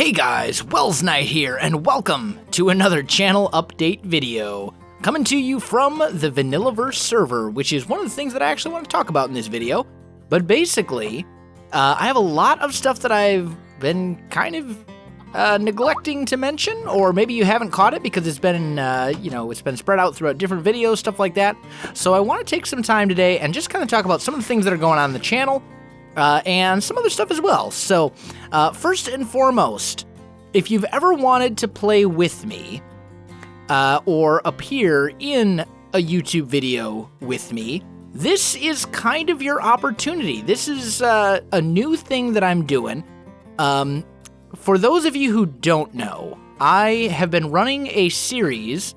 Hey guys, Welsknight here, and welcome to another channel update video. Coming to you from the VanillaVerse server, which is one of the things that I actually want to talk about in this video. But basically, I have a lot of stuff that I've been kind of neglecting to mention, or maybe you haven't caught it because it's been, it's been spread out throughout different videos, stuff like that. So I want to take some time today and just kind of talk about some of the things that are going on in the channel, and some other stuff as well. So, first and foremost, if you've ever wanted to play with me, or appear in a YouTube video with me, this is kind of your opportunity. This is a new thing that I'm doing. For those of you who don't know, I have been running a series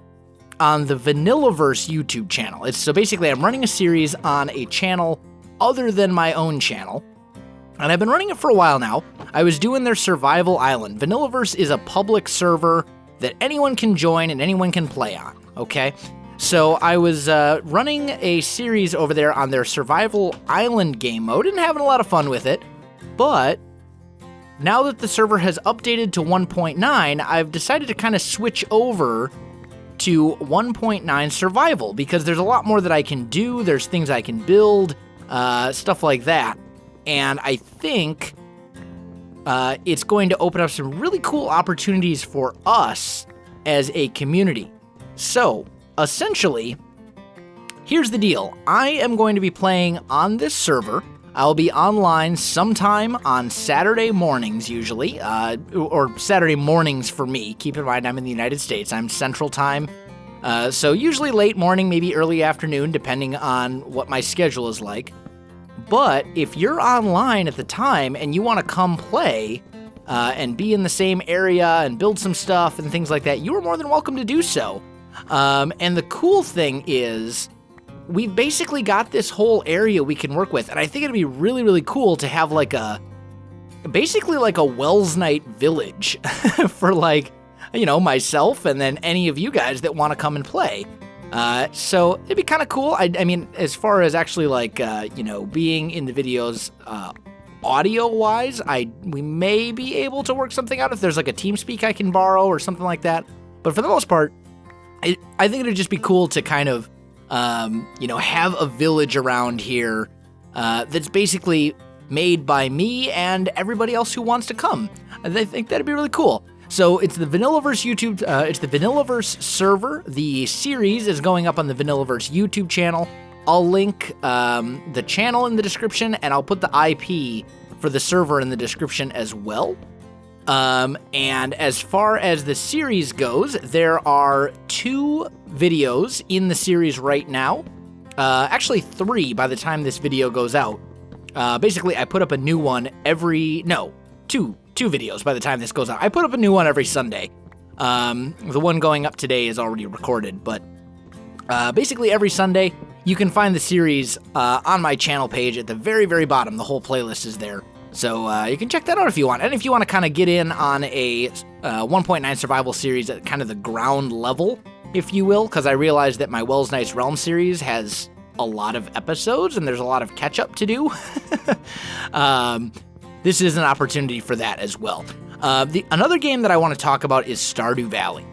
on the VanillaVerse YouTube channel. So basically, I'm running a series on a channel other than my own channel, and I've been running it for a while now. I was doing their survival island. VanillaVerse is a public server that anyone can join and anyone can play on, okay? So I was running a series over there on their survival island game mode and having a lot of fun with it, but now that the server has updated to 1.9, I've decided to kind of switch over to 1.9 survival because there's a lot more that I can do. There's things I can build, stuff like that. And I think it's going to open up some really cool opportunities for us as a community. So, essentially, here's the deal. I am going to be playing on this server. I'll be online sometime on Saturday mornings, usually, or Saturday mornings for me. Keep in mind, I'm in the United States. I'm Central Time, so usually late morning, maybe early afternoon, depending on what my schedule is like. But if you're online at the time and you want to come play and be in the same area and build some stuff and things like that, you are more than welcome to do so. And the cool thing is, we've basically got this whole area we can work with, and I think it'd be really, really cool to have basically like a Welsknight village for myself and then any of you guys that want to come and play. So it'd be kind of cool. I mean, as far as actually being in the videos, audio-wise, we may be able to work something out if there's like a TeamSpeak I can borrow or something like that. But for the most part, I think it'd just be cool to kind of, have a village around here that's basically made by me and everybody else who wants to come. I think that'd be really cool. So it's the VanillaVerse YouTube, it's the VanillaVerse server. The series is going up on the VanillaVerse YouTube channel. I'll link the channel in the description, and I'll put the IP for the server in the description as well. And as far as the series goes, there are 2 videos in the series right now. Actually 3 by the time this video goes out. Basically, I put up a new one two videos by the time this goes out. I put up a new one every Sunday. The one going up today is already recorded, but basically every Sunday, you can find the series on my channel page at the very, very bottom. The whole playlist is there. So you can check that out if you want. And if you want to kind of get in on a 1.9 survival series at kind of the ground level, if you will, because I realized that my Welsknight's Realm series has a lot of episodes and there's a lot of catch-up to do. This is an opportunity for that as well. Another game that I want to talk about is Stardew Valley.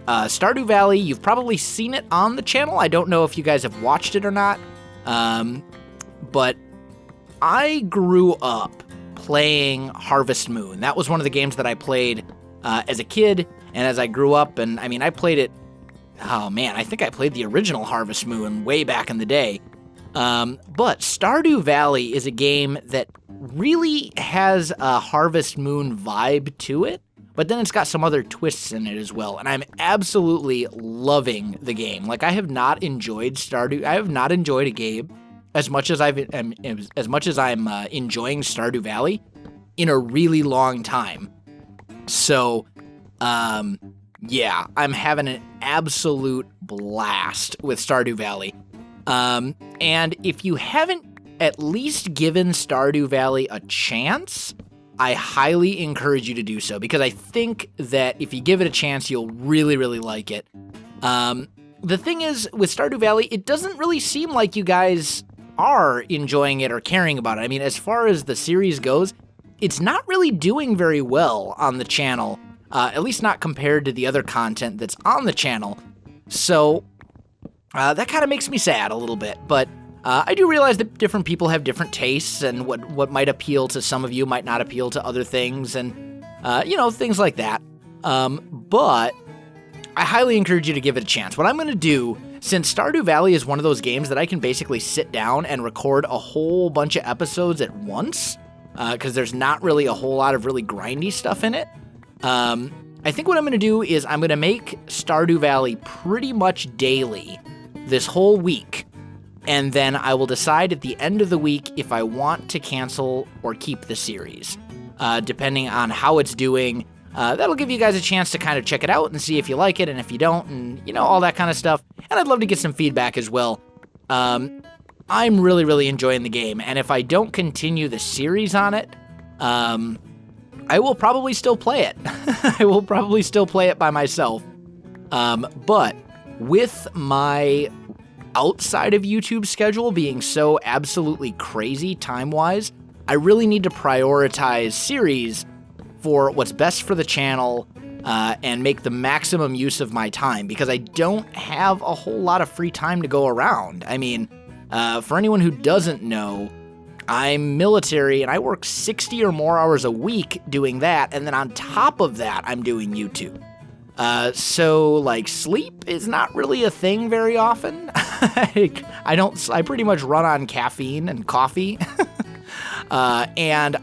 Stardew Valley, you've probably seen it on the channel. I don't know if you guys have watched it or not. But I grew up playing Harvest Moon. That was one of the games that I played as a kid and as I grew up. And I mean, I played it, I think I played the original Harvest Moon way back in the day. But Stardew Valley is a game that really has a Harvest Moon vibe to it, but then it's got some other twists in it as well, and I'm absolutely loving the game. Like, I have not enjoyed a game as much as I'm enjoying Stardew Valley in a really long time. So, yeah, I'm having an absolute blast with Stardew Valley. And if you haven't at least given Stardew Valley a chance, I highly encourage you to do so, because I think that if you give it a chance, you'll really, really like it. The thing is, with Stardew Valley, it doesn't really seem like you guys are enjoying it or caring about it. I mean, as far as the series goes, it's not really doing very well on the channel, at least not compared to the other content that's on the channel. So that kind of makes me sad a little bit, but I do realize that different people have different tastes, and what might appeal to some of you might not appeal to other things, and things like that. But I highly encourage you to give it a chance. What I'm going to do, since Stardew Valley is one of those games that I can basically sit down and record a whole bunch of episodes at once, because there's not really a whole lot of really grindy stuff in it, I think what I'm going to do is I'm going to make Stardew Valley pretty much daily this whole week, and then I will decide at the end of the week if I want to cancel or keep the series, depending on how it's doing. That'll give you guys a chance to kind of check it out and see if you like it and if you don't, and all that kind of stuff. And I'd love to get some feedback as well. I'm really, really enjoying the game, and if I don't continue the series on it, I will probably still play it. I will probably still play it by myself. But with my outside of YouTube schedule being so absolutely crazy time-wise, I really need to prioritize series for what's best for the channel, and make the maximum use of my time, because I don't have a whole lot of free time to go around. I mean, for anyone who doesn't know, I'm military and I work 60 or more hours a week doing that, and then on top of that, I'm doing YouTube. So like sleep is not really a thing very often. I pretty much run on caffeine and coffee. And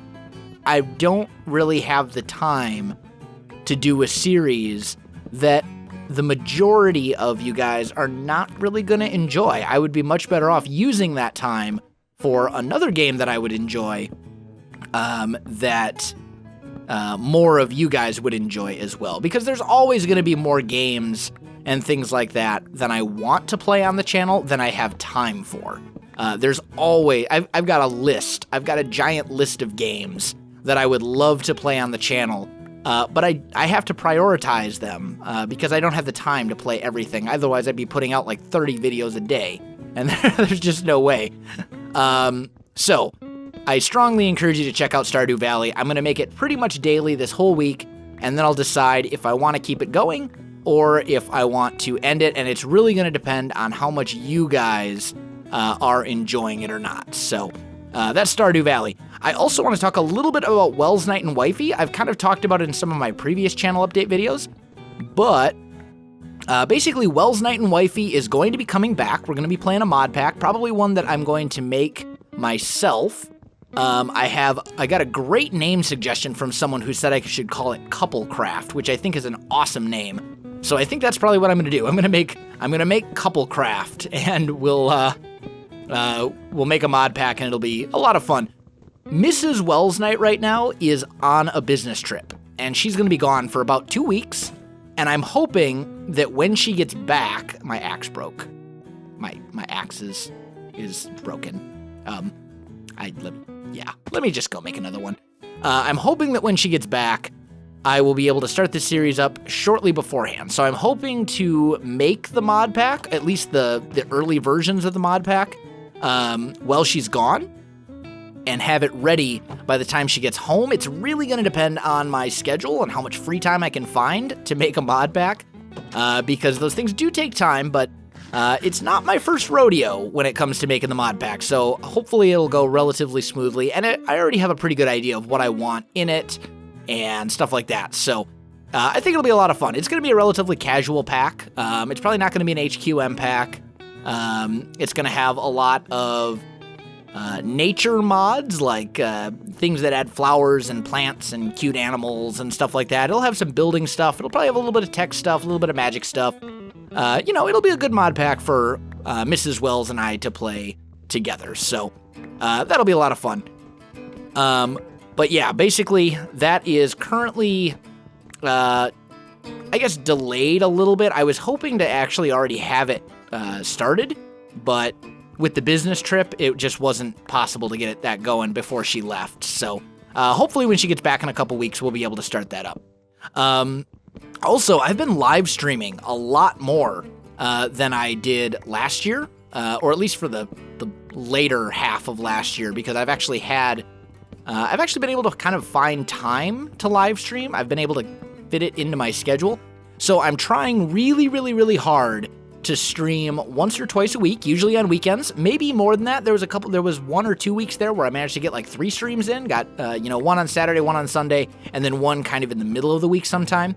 I don't really have the time to do a series that the majority of you guys are not really going to enjoy. I would be much better off using that time for another game that I would enjoy, that more of you guys would enjoy as well. Because there's always going to be more games and things like that than I want to play on the channel than I have time for. There's always, I've got a list. I've got a giant list of games that I would love to play on the channel, but I have to prioritize them because I don't have the time to play everything. Otherwise, I'd be putting out like 30 videos a day, and there's just no way. So I strongly encourage you to check out Stardew Valley. I'm going to make it pretty much daily this whole week, and then I'll decide if I want to keep it going or if I want to end it, and it's really going to depend on how much you guys are enjoying it or not. So that's Stardew Valley. I also want to talk a little bit about Welsknight and Wifey. I've kind of talked about it in some of my previous channel update videos, but basically Welsknight and Wifey is going to be coming back. We're going to be playing a mod pack, probably one that I'm going to make myself. I got a great name suggestion from someone who said I should call it Couplecraft, which I think is an awesome name. So I think that's probably what I'm going to do. I'm going to make Couplecraft, and we'll make a mod pack, and it'll be a lot of fun. Mrs. Welsknight right now is on a business trip, and she's going to be gone for about 2 weeks, and I'm hoping that when she gets back, my axe broke. My axe is broken. Let me just go make another one. I'm hoping that when she gets back, I will be able to start the series up shortly beforehand. So I'm hoping to make the mod pack, at least the early versions of the mod pack, while she's gone, and have it ready by the time she gets home. It's really going to depend on my schedule and how much free time I can find to make a mod pack, because those things do take time, but it's not my first rodeo when it comes to making the mod pack, so hopefully it'll go relatively smoothly, and I already have a pretty good idea of what I want in it and stuff like that, so I think it'll be a lot of fun. It's going to be a relatively casual pack. It's probably not going to be an HQM pack. It's going to have a lot of nature mods, like things that add flowers and plants and cute animals and stuff like that. It'll have some building stuff. It'll probably have a little bit of tech stuff, a little bit of magic stuff. It'll be a good mod pack for Mrs. Wells and I to play together. So that'll be a lot of fun. But yeah, basically that is currently, I guess, delayed a little bit. I was hoping to actually already have it started, but with the business trip, it just wasn't possible to get that going before she left. So hopefully when she gets back in a couple weeks, we'll be able to start that up. Also, I've been live streaming a lot more than I did last year, or at least for the later half of last year, because I've actually had I've actually been able to kind of find time to live stream. I've been able to fit it into my schedule. So I'm trying really, really, really hard to stream once or twice a week, usually on weekends, maybe more than that. There was 1 or 2 weeks there where I managed to get like 3 streams in, got, one on Saturday, one on Sunday, and then one kind of in the middle of the week sometime.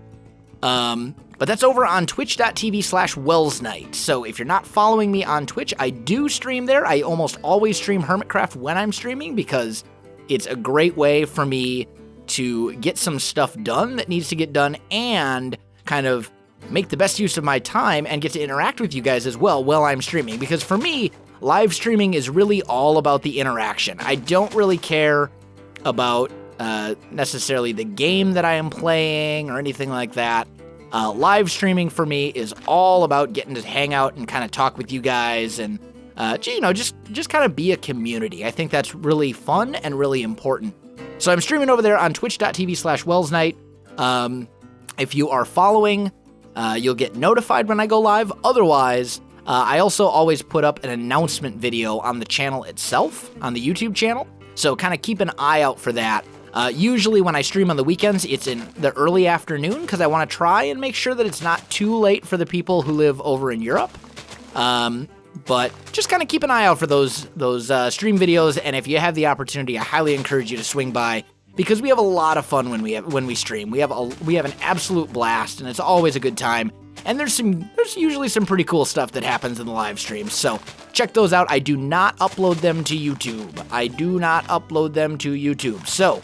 But that's over on twitch.tv/Welsknight. So if you're not following me on Twitch, I do stream there. I almost always stream Hermitcraft when I'm streaming because it's a great way for me to get some stuff done that needs to get done and kind of make the best use of my time and get to interact with you guys as well while I'm streaming. Because for me, live streaming is really all about the interaction. I don't really care about necessarily the game that I am playing or anything like that. Live streaming for me is all about getting to hang out and kind of talk with you guys and, just kind of be a community. I think that's really fun and really important. So I'm streaming over there on twitch.tv/Welsknight. If you are following, you'll get notified when I go live. Otherwise, I also always put up an announcement video on the channel itself, on the YouTube channel. So kind of keep an eye out for that. Usually when I stream on the weekends, it's in the early afternoon because I want to try and make sure that it's not too late for the people who live over in Europe. But just kind of keep an eye out for those stream videos, and if you have the opportunity, I highly encourage you to swing by because we have a lot of fun when we stream. We have an absolute blast, and it's always a good time. And there's usually some pretty cool stuff that happens in the live streams, so check those out. I do not upload them to YouTube. So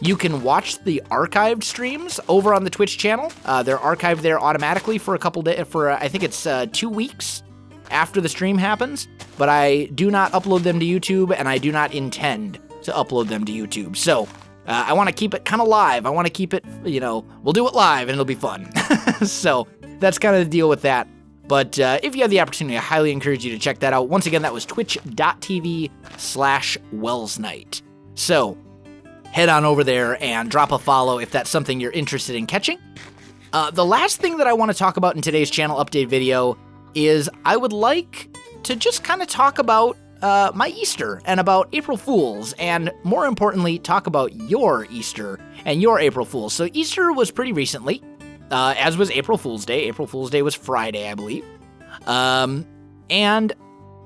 you can watch the archived streams over on the Twitch channel. They're archived there automatically for a couple days, I think it's 2 weeks after the stream happens, but I do not upload them to YouTube, and I do not intend to upload them to YouTube. So I want to keep it kind of live. I want to keep it, we'll do it live, and it'll be fun. So that's kind of the deal with that. But if you have the opportunity, I highly encourage you to check that out. Once again, that was twitch.tv/Welsknight. So head on over there and drop a follow if that's something you're interested in catching. The last thing that I want to talk about in today's channel update video is I would like to just kind of talk about my Easter and about April Fools, and more importantly, talk about your Easter and your April Fools. So Easter was pretty recently, as was April Fool's Day. April Fool's Day was Friday, I believe. And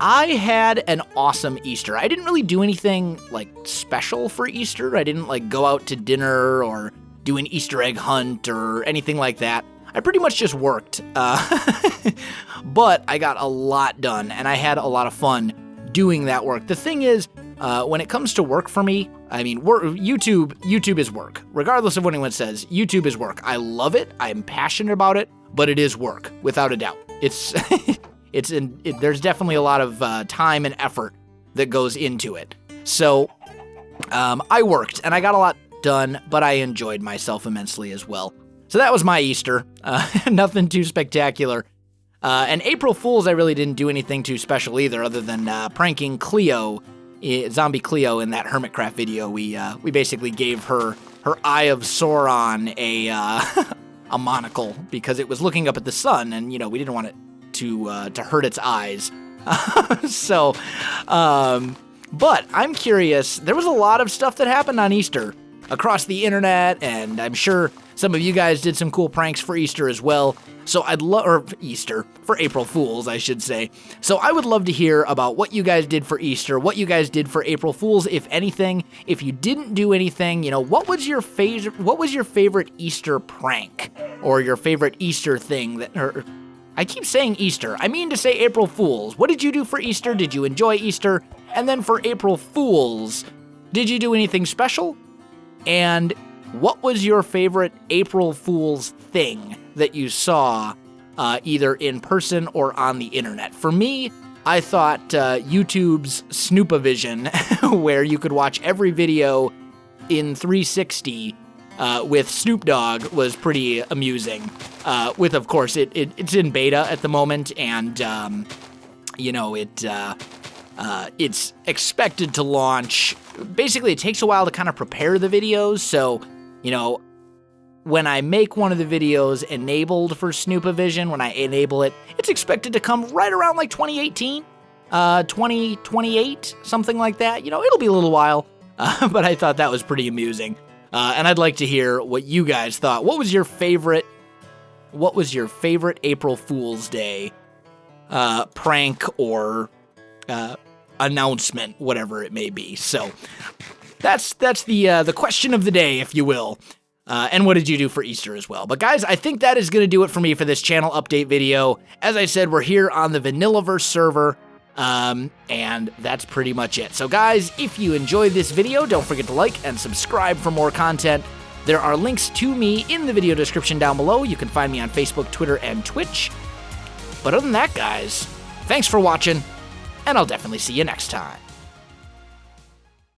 I had an awesome Easter. I didn't really do anything like special for Easter. I didn't like go out to dinner or do an Easter egg hunt or anything like that. I pretty much just worked, but I got a lot done, and I had a lot of fun doing that work. The thing is, when it comes to work for me, I mean, YouTube is work. Regardless of what anyone says, YouTube is work. I love it. I'm passionate about it, but it is work, without a doubt. It's there's definitely a lot of time and effort that goes into it. So I worked, and I got a lot done, but I enjoyed myself immensely as well. So that was my Easter. Nothing too spectacular. And April Fools, I really didn't do anything too special either, other than pranking Cleo, Zombie Cleo, in that Hermitcraft video. We basically gave her Eye of Sauron a monocle because it was looking up at the sun, and we didn't want it to hurt its eyes. So, but I'm curious. There was a lot of stuff that happened on Easter across the internet, and I'm sure some of you guys did some cool pranks for Easter as well. So for April Fools, I should say. So I would love to hear about what you guys did for Easter, what you guys did for April Fools, if anything. If you didn't do anything, what was your favorite Easter prank or your favorite Easter thing I keep saying Easter. I mean to say April Fools. What did you do for Easter? Did you enjoy Easter? And then for April Fools, did you do anything special? And what was your favorite April Fool's thing that you saw either in person or on the internet? For me, I thought YouTube's Snoopavision, where you could watch every video in 360 with Snoop Dogg, was pretty amusing. With, of course, it's in beta at the moment, and it's expected to launch. Basically, it takes a while to kind of prepare the videos, so when I make one of the videos enabled for Snoopavision, when I enable it, it's expected to come right around like 2018, 2028, something like that. It'll be a little while. but I thought that was pretty amusing. And I'd like to hear what you guys thought. What was your favorite April Fool's Day prank or announcement, whatever it may be? So that's the question of the day, if you will. And what did you do for Easter as well? But guys, I think that is going to do it for me for this channel update video. As I said, we're here on the VanillaVerse server, and that's pretty much it. So guys, if you enjoyed this video, don't forget to like and subscribe for more content. There are links to me in the video description down below. You can find me on Facebook, Twitter, and Twitch. But other than that, guys, thanks for watching, and I'll definitely see you next time.